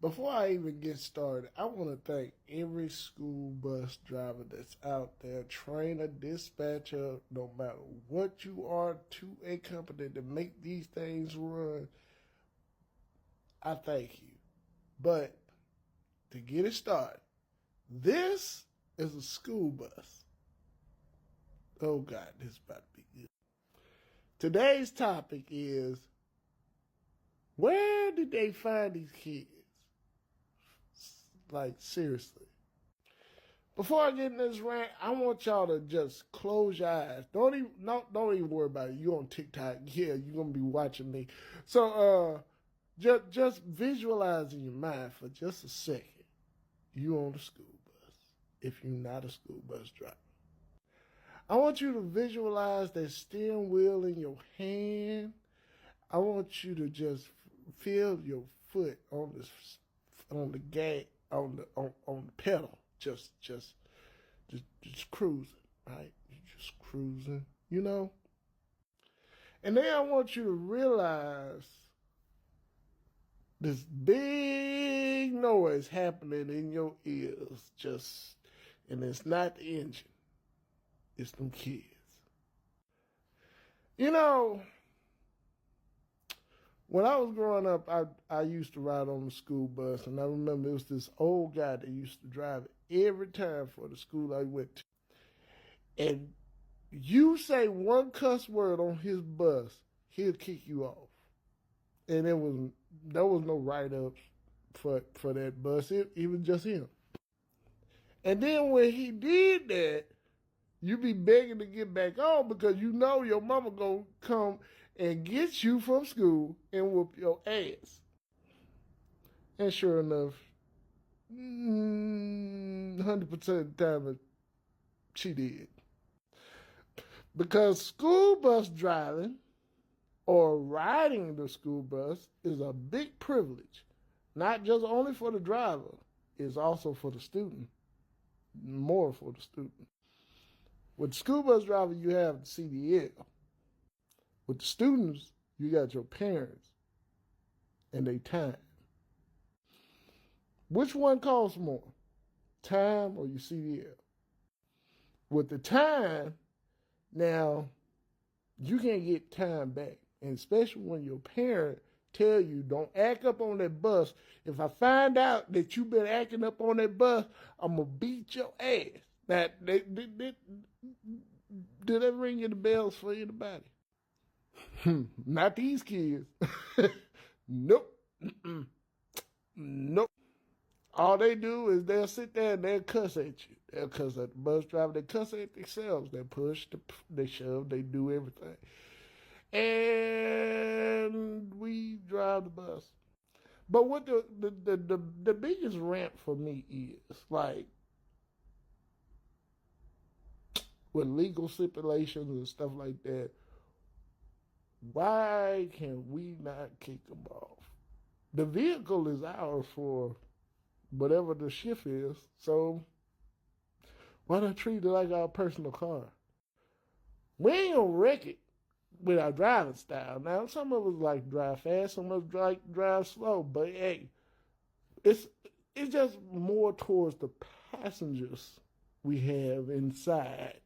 Before I even get started, I want to thank every school bus driver that's out there, trainer, dispatcher, no matter what you are to a company to make these things run. I thank you. But to get it started, this is a school bus. Oh God, this is about to be good. Today's topic is, where did they find these kids? Like, seriously. Before I get in this rant, I want y'all to just close your eyes. Don't even worry about it. You on TikTok. Yeah, you're going to be watching me. So, just visualize in your mind for just a second. You on the school bus, if you're not a school bus driver. I want you to visualize that steering wheel in your hand. I want you to just feel your foot on the gas, on the pedal, just cruising, right? You're just cruising, you know? And then I want you to realize this big noise happening in your ears, and it's not the engine, it's them kids. You know, when I was growing up, I used to ride on the school bus, and I remember it was this old guy that used to drive it every time for the school I went to. And you say one cuss word on his bus, he'll kick you off. And there was no write-ups for that bus. It was just him. And then when he did that, you be begging to get back on because you know your mama gonna come and get you from school and whoop your ass. And sure enough, 100% of the time, she did. Because school bus driving or riding the school bus is a big privilege, not just only for the driver, it's also for the student, more for the student. With the school bus driver, you have the CDL. With the students, you got your parents and their time. Which one costs more, time or your CDL? With the time, now, you can't get time back. And especially when your parent tell you, don't act up on that bus. If I find out that you've been acting up on that bus, I'm going to beat your ass. Now, did that ring you the bells for anybody? Not these kids. Nope. Nope. All they do is they'll sit there and they'll cuss at you. They'll cuss at the bus driver. They cuss at themselves. They push, they shove, they do everything. And we drive the bus. But what the biggest rant for me is, like, with legal stipulations and stuff like that, why can we not kick them off? The vehicle is ours for whatever the shift is, so why not treat it like our personal car? We ain't gonna wreck it with our driving style. Now, some of us like drive fast, some of us like drive slow, but hey, it's just more towards the passengers we have inside.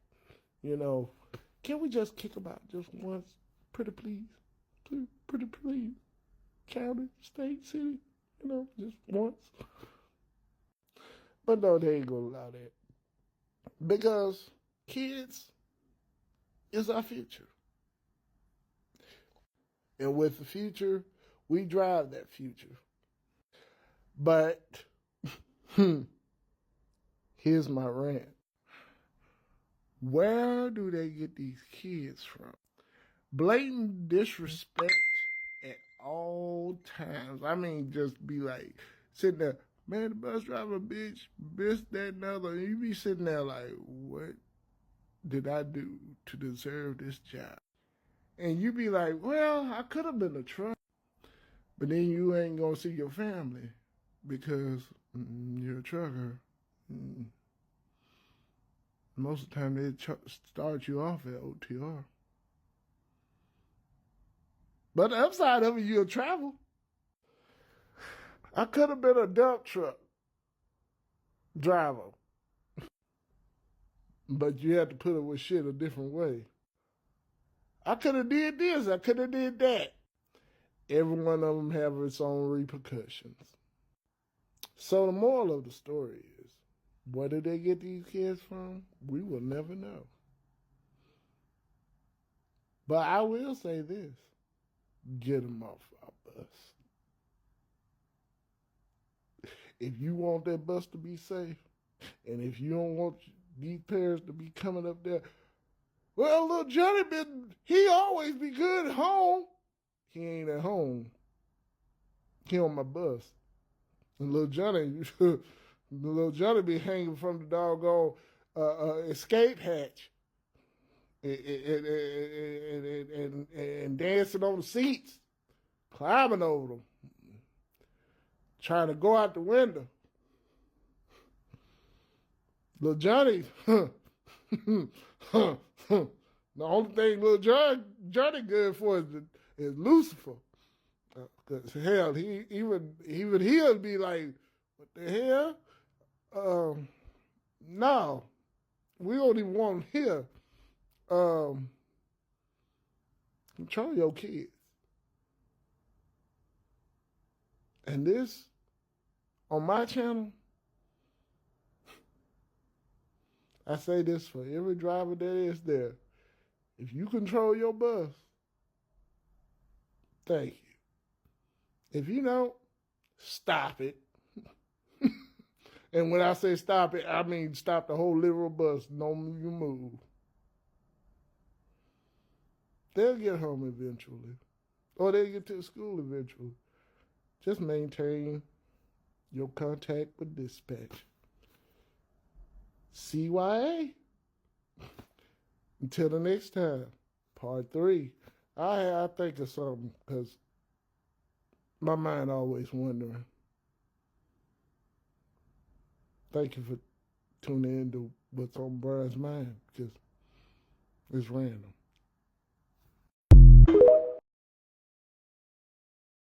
You know, can we just kick them out just once? Pretty please. Pretty please. County, state, city, you know, just once. But no, they ain't gonna allow that. Because kids is our future. And with the future, we drive that future. But here's my rant. Where do they get these kids from? Blatant disrespect at all times. I mean, just be like, sitting there, man, the bus driver, bitch, this, that, and other. And you be sitting there like, what did I do to deserve this job? And you be like, well, I could have been a truck. But then you ain't going to see your family because you're a trucker. Most of the time, they start you off at OTR. But the upside of it, you'll travel. I could have been a dump truck driver, but you had to put up with shit a different way. I could have did this. I could have did that. Every one of them have its own repercussions. So the moral of the story is, where did they get these kids from? We will never know. But I will say this, get them off our bus. If you want that bus to be safe, and if you don't want these parents to be coming up there, well, little Johnny he always be good at home. He ain't at home. He on my bus. And little Johnny be hanging from the doggone escape hatch and dancing on the seats, climbing over them, trying to go out the window. Little Johnny, the only thing little Johnny good for is Lucifer. Cause hell, even he'll be like, what the hell? No, we don't even want him here. Control your kids. And this, on my channel, I say this for every driver that is there. If you control your bus, thank you. If you don't, stop it. And when I say stop it, I mean stop the whole literal bus. Don't you move. They'll get home eventually. Or they'll get to school eventually. Just maintain your contact with dispatch. CYA. Until the next time. Part 3. I think of something because my mind always wondering. Thank you for tuning in to what's on Brian's mind, because it's random.